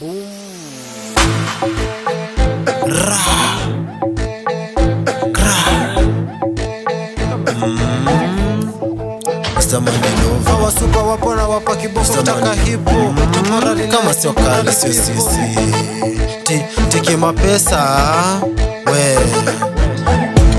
Boom. Hawa supa wapo na wapa kiboko kutaka hipo kama sio kali sio sisi tiki mapesa we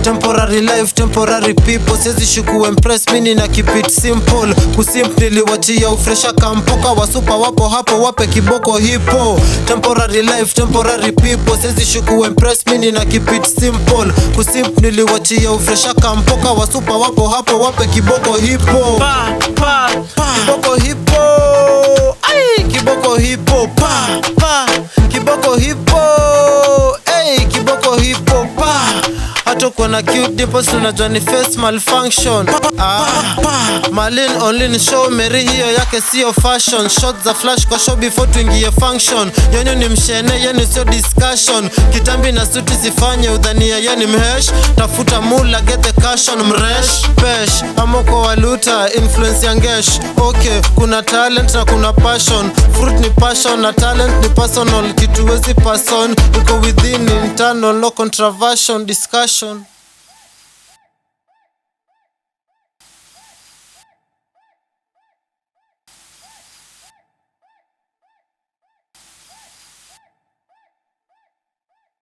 temporary life, temporary people. Siezi shuku impress mini na keep it simple. Kusimp niliwachia ufresha kampoka. Wasupa wapo hapo wape kiboko hipo. Temporary life, temporary people. Siezi shuku impress mini na keep it simple. Kusimp niliwachia ufresha kampoka. Wasupa wapo hapo wape kiboko hipo. Kiboko hipo. Ay, kiboko hipo. Kiboko hipo. Ay, kiboko hipo. Hato kwa na cute dimples unajua ni face malfunction. Malin online show Mary hiyo yake sio fashion. Shots za flash kwa show before tuingie function. Yoni ni mshene, yoni sio discussion. Kitambi na suti sifanye udhania yoni mhesh. Tafuta mula get the caution mresh. Pesh, amoko waluta influence ya ngesh. Okay, kuna talent na kuna passion. Fruit ni passion na talent ni personal. Kitu wezi person, iko within internal, no controversial discussion.